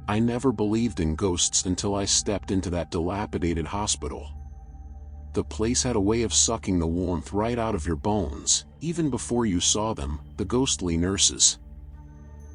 I never believed in ghosts until I stepped into that dilapidated hospital. The place had a way of sucking the warmth right out of your bones, even before you saw them, the ghostly nurses.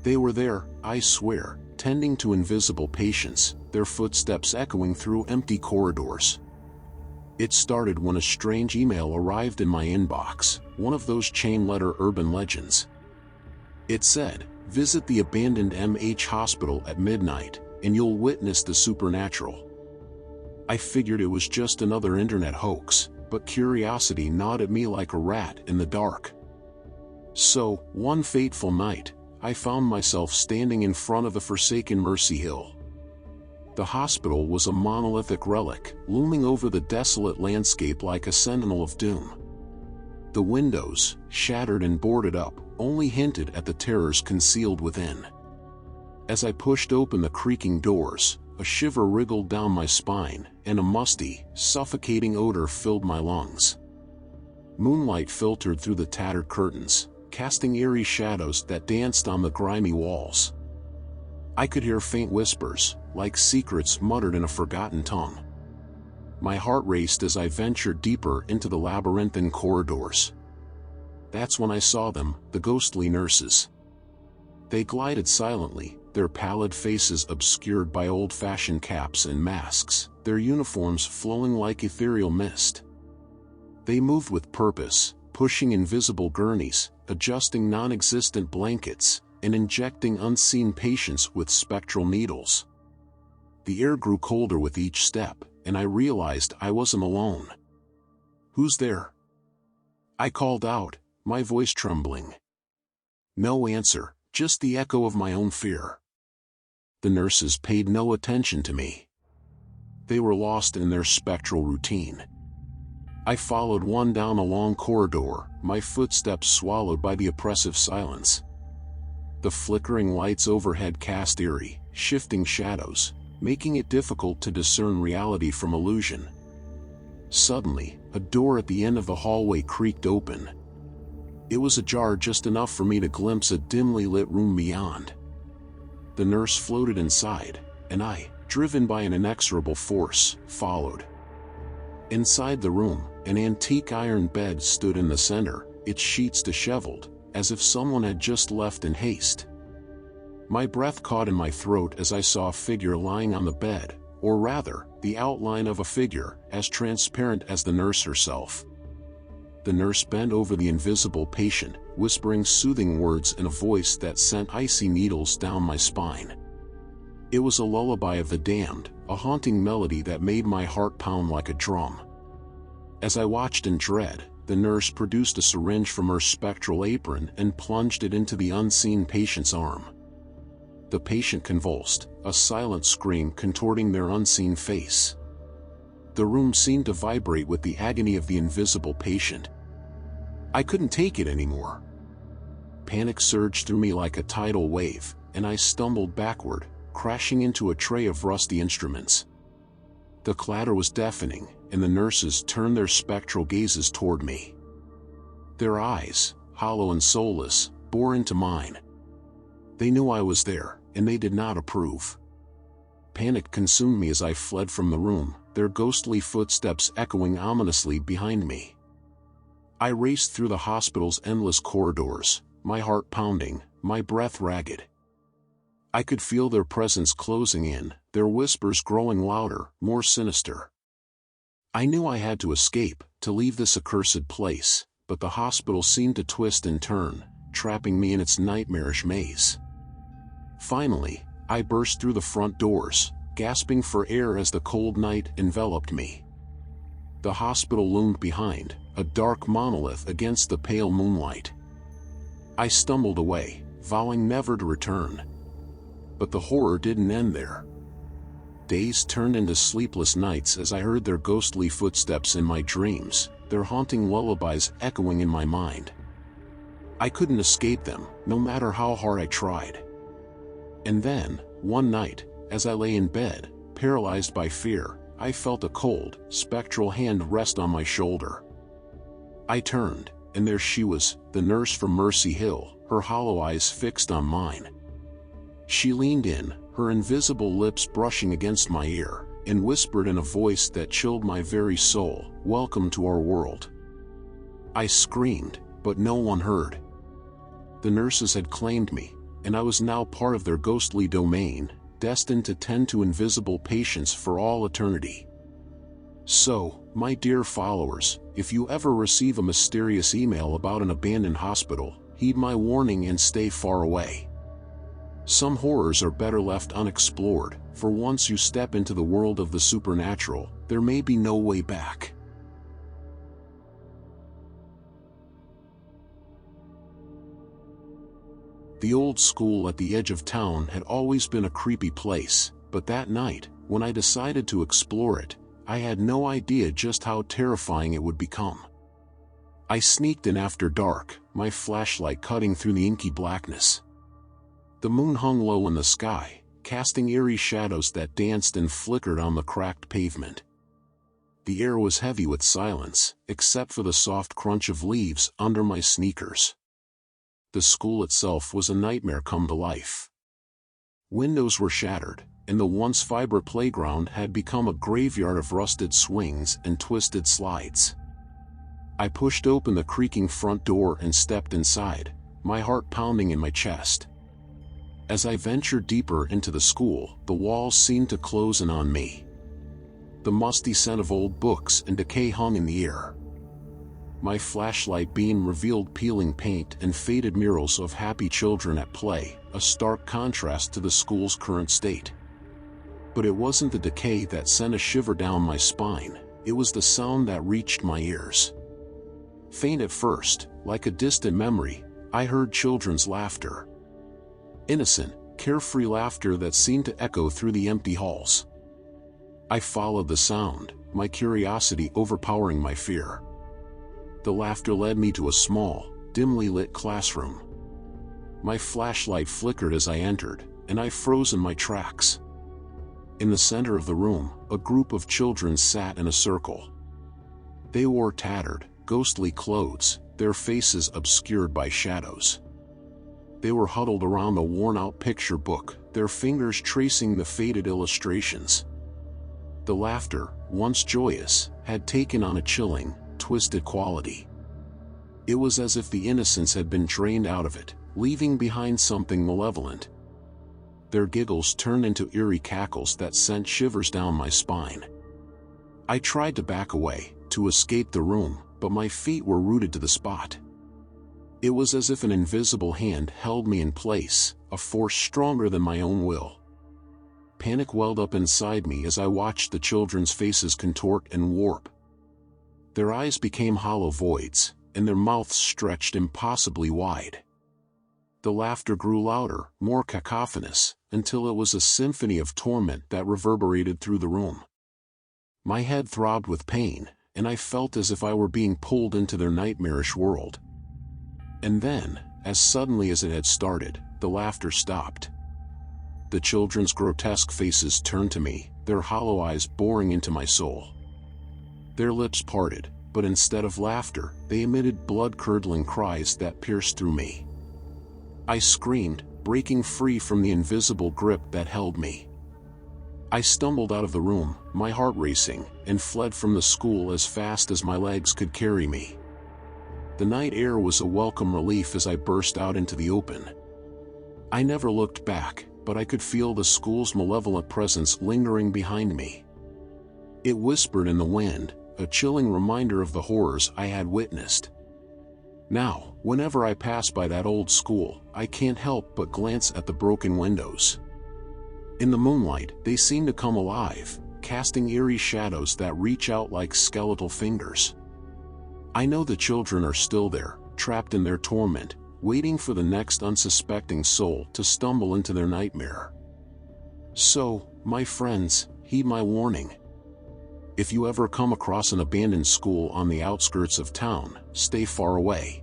They were there, I swear, tending to invisible patients, their footsteps echoing through empty corridors. It started when a strange email arrived in my inbox, one of those chain-letter urban legends. It said, "Visit the abandoned MH hospital at midnight, and you'll witness the supernatural." I figured it was just another internet hoax, but curiosity gnawed at me like a rat in the dark. So, one fateful night, I found myself standing in front of the forsaken Mercy Hill. The hospital was a monolithic relic, looming over the desolate landscape like a sentinel of doom. The windows, shattered and boarded up, only hinted at the terrors concealed within. As I pushed open the creaking doors, a shiver wriggled down my spine, and a musty, suffocating odor filled my lungs. Moonlight filtered through the tattered curtains, casting eerie shadows that danced on the grimy walls. I could hear faint whispers, like secrets muttered in a forgotten tongue. My heart raced as I ventured deeper into the labyrinthine corridors. That's when I saw them, the ghostly nurses. They glided silently, their pallid faces obscured by old-fashioned caps and masks, their uniforms flowing like ethereal mist. They moved with purpose, pushing invisible gurneys, adjusting non-existent blankets, and injecting unseen patients with spectral needles. The air grew colder with each step, and I realized I wasn't alone. "Who's there?" I called out, my voice trembling. No answer, just the echo of my own fear. The nurses paid no attention to me. They were lost in their spectral routine. I followed one down a long corridor, my footsteps swallowed by the oppressive silence. The flickering lights overhead cast eerie, shifting shadows, making it difficult to discern reality from illusion. Suddenly, a door at the end of the hallway creaked open. It was ajar just enough for me to glimpse a dimly lit room beyond. The nurse floated inside, and I, driven by an inexorable force, followed. Inside the room, an antique iron bed stood in the center, its sheets disheveled, as if someone had just left in haste. My breath caught in my throat as I saw a figure lying on the bed, or rather, the outline of a figure, as transparent as the nurse herself. The nurse bent over the invisible patient, whispering soothing words in a voice that sent icy needles down my spine. It was a lullaby of the damned, a haunting melody that made my heart pound like a drum. As I watched in dread, the nurse produced a syringe from her spectral apron and plunged it into the unseen patient's arm. The patient convulsed, a silent scream contorting their unseen face. The room seemed to vibrate with the agony of the invisible patient. I couldn't take it anymore. Panic surged through me like a tidal wave, and I stumbled backward, crashing into a tray of rusty instruments. The clatter was deafening, and the nurses turned their spectral gazes toward me. Their eyes, hollow and soulless, bore into mine. They knew I was there, and they did not approve. Panic consumed me as I fled from the room, their ghostly footsteps echoing ominously behind me. I raced through the hospital's endless corridors, my heart pounding, my breath ragged. I could feel their presence closing in, their whispers growing louder, more sinister. I knew I had to escape, to leave this accursed place, but the hospital seemed to twist and turn, trapping me in its nightmarish maze. Finally, I burst through the front doors, gasping for air as the cold night enveloped me. The hospital loomed behind, a dark monolith against the pale moonlight. I stumbled away, vowing never to return. But the horror didn't end there. Days turned into sleepless nights as I heard their ghostly footsteps in my dreams, their haunting lullabies echoing in my mind. I couldn't escape them, no matter how hard I tried. And then, one night, as I lay in bed, paralyzed by fear, I felt a cold, spectral hand rest on my shoulder. I turned, and there she was, the nurse from Mercy Hill, her hollow eyes fixed on mine. She leaned in, her invisible lips brushing against my ear, and whispered in a voice that chilled my very soul, "Welcome to our world." I screamed, but no one heard. The nurses had claimed me, and I was now part of their ghostly domain, destined to tend to invisible patients for all eternity. So, my dear followers, if you ever receive a mysterious email about an abandoned hospital, heed my warning and stay far away. Some horrors are better left unexplored, for once you step into the world of the supernatural, there may be no way back. The old school at the edge of town had always been a creepy place, but that night, when I decided to explore it, I had no idea just how terrifying it would become. I sneaked in after dark, my flashlight cutting through the inky blackness. The moon hung low in the sky, casting eerie shadows that danced and flickered on the cracked pavement. The air was heavy with silence, except for the soft crunch of leaves under my sneakers. The school itself was a nightmare come to life. Windows were shattered, and the once vibrant playground had become a graveyard of rusted swings and twisted slides. I pushed open the creaking front door and stepped inside, my heart pounding in my chest. As I ventured deeper into the school, the walls seemed to close in on me. The musty scent of old books and decay hung in the air. My flashlight beam revealed peeling paint and faded murals of happy children at play, a stark contrast to the school's current state. But it wasn't the decay that sent a shiver down my spine, it was the sound that reached my ears. Faint at first, like a distant memory, I heard children's laughter. Innocent, carefree laughter that seemed to echo through the empty halls. I followed the sound, my curiosity overpowering my fear. The laughter led me to a small, dimly lit classroom. My flashlight flickered as I entered, and I froze in my tracks. In the center of the room, a group of children sat in a circle. They wore tattered, ghostly clothes, their faces obscured by shadows. They were huddled around a worn-out picture book, their fingers tracing the faded illustrations. The laughter, once joyous, had taken on a chilling, twisted quality. It was as if the innocence had been drained out of it, leaving behind something malevolent. Their giggles turned into eerie cackles that sent shivers down my spine. I tried to back away, to escape the room, but my feet were rooted to the spot. It was as if an invisible hand held me in place, a force stronger than my own will. Panic welled up inside me as I watched the children's faces contort and warp. Their eyes became hollow voids, and their mouths stretched impossibly wide. The laughter grew louder, more cacophonous, until it was a symphony of torment that reverberated through the room. My head throbbed with pain, and I felt as if I were being pulled into their nightmarish world. And then, as suddenly as it had started, the laughter stopped. The children's grotesque faces turned to me, their hollow eyes boring into my soul. Their lips parted, but instead of laughter, they emitted blood-curdling cries that pierced through me. I screamed, breaking free from the invisible grip that held me. I stumbled out of the room, my heart racing, and fled from the school as fast as my legs could carry me. The night air was a welcome relief as I burst out into the open. I never looked back, but I could feel the school's malevolent presence lingering behind me. It whispered in the wind, a chilling reminder of the horrors I had witnessed. Now, whenever I pass by that old school, I can't help but glance at the broken windows. In the moonlight, they seem to come alive, casting eerie shadows that reach out like skeletal fingers. I know the children are still there, trapped in their torment, waiting for the next unsuspecting soul to stumble into their nightmare. So, my friends, heed my warning. If you ever come across an abandoned school on the outskirts of town, stay far away.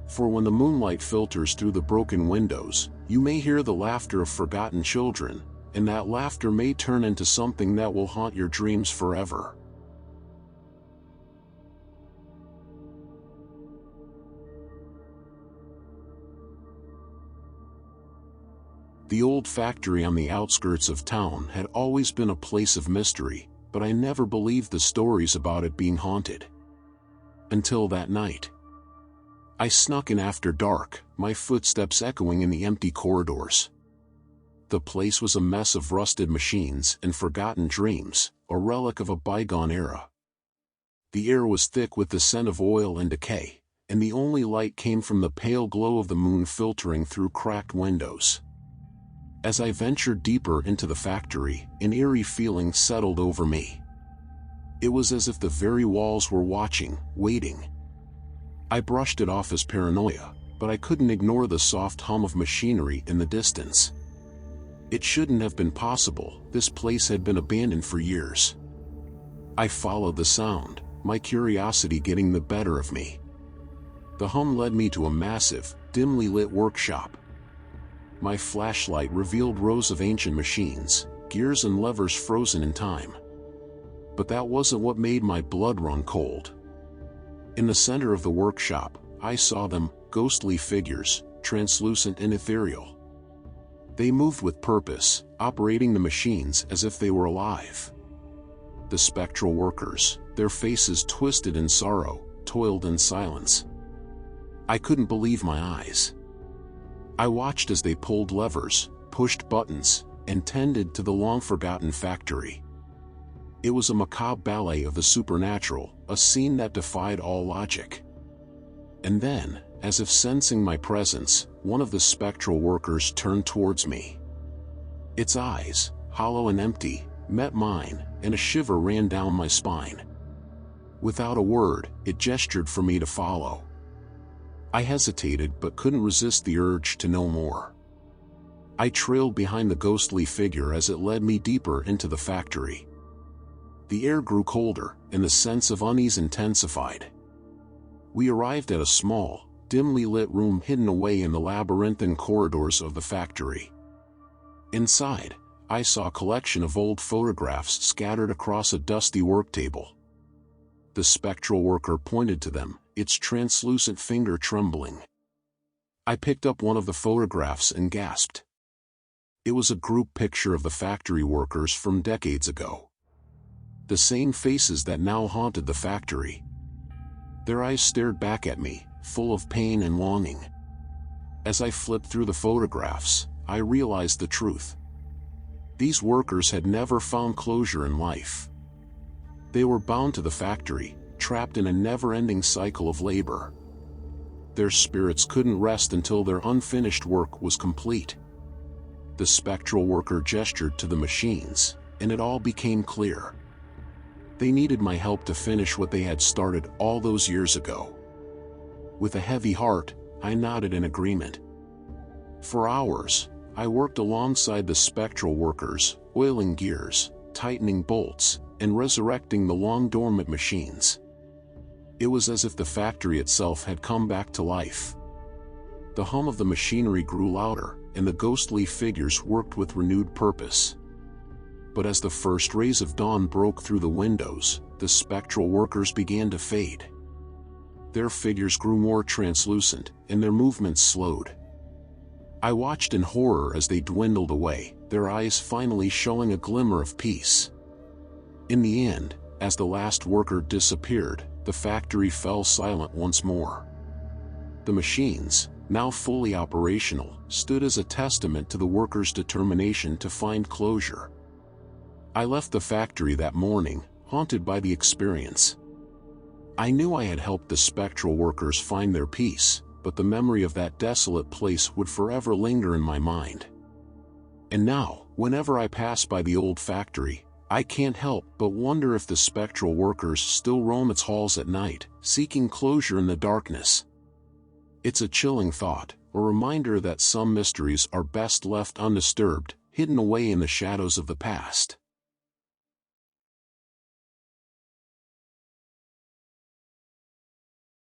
For when the moonlight filters through the broken windows, you may hear the laughter of forgotten children, and that laughter may turn into something that will haunt your dreams forever. The old factory on the outskirts of town had always been a place of mystery, but I never believed the stories about it being haunted. Until that night. I snuck in after dark, my footsteps echoing in the empty corridors. The place was a mess of rusted machines and forgotten dreams, a relic of a bygone era. The air was thick with the scent of oil and decay, and the only light came from the pale glow of the moon filtering through cracked windows. As I ventured deeper into the factory, an eerie feeling settled over me. It was as if the very walls were watching, waiting. I brushed it off as paranoia, but I couldn't ignore the soft hum of machinery in the distance. It shouldn't have been possible, this place had been abandoned for years. I followed the sound, my curiosity getting the better of me. The hum led me to a massive, dimly lit workshop. My flashlight revealed rows of ancient machines, gears and levers frozen in time. But that wasn't what made my blood run cold. In the center of the workshop, I saw them, ghostly figures, translucent and ethereal. They moved with purpose, operating the machines as if they were alive. The spectral workers, their faces twisted in sorrow, toiled in silence. I couldn't believe my eyes. I watched as they pulled levers, pushed buttons, and tended to the long-forgotten factory. It was a macabre ballet of the supernatural, a scene that defied all logic. And then, as if sensing my presence, one of the spectral workers turned towards me. Its eyes, hollow and empty, met mine, and a shiver ran down my spine. Without a word, it gestured for me to follow. I hesitated but couldn't resist the urge to know more. I trailed behind the ghostly figure as it led me deeper into the factory. The air grew colder, and the sense of unease intensified. We arrived at a small, dimly lit room hidden away in the labyrinthine corridors of the factory. Inside, I saw a collection of old photographs scattered across a dusty work table. The spectral worker pointed to them, its translucent finger trembling. I picked up one of the photographs and gasped. It was a group picture of the factory workers from decades ago. The same faces that now haunted the factory. Their eyes stared back at me, full of pain and longing. As I flipped through the photographs, I realized the truth. These workers had never found closure in life. They were bound to the factory, trapped in a never-ending cycle of labor. Their spirits couldn't rest until their unfinished work was complete. The spectral worker gestured to the machines, and it all became clear. They needed my help to finish what they had started all those years ago. With a heavy heart, I nodded in agreement. For hours, I worked alongside the spectral workers, oiling gears, tightening bolts, and resurrecting the long-dormant machines. It was as if the factory itself had come back to life. The hum of the machinery grew louder, and the ghostly figures worked with renewed purpose. But as the first rays of dawn broke through the windows, the spectral workers began to fade. Their figures grew more translucent, and their movements slowed. I watched in horror as they dwindled away, their eyes finally showing a glimmer of peace. In the end, as the last worker disappeared, the factory fell silent once more. The machines, now fully operational, stood as a testament to the workers' determination to find closure. I left the factory that morning, haunted by the experience. I knew I had helped the spectral workers find their peace, but the memory of that desolate place would forever linger in my mind. And now, whenever I pass by the old factory, I can't help but wonder if the spectral workers still roam its halls at night, seeking closure in the darkness. It's a chilling thought, a reminder that some mysteries are best left undisturbed, hidden away in the shadows of the past.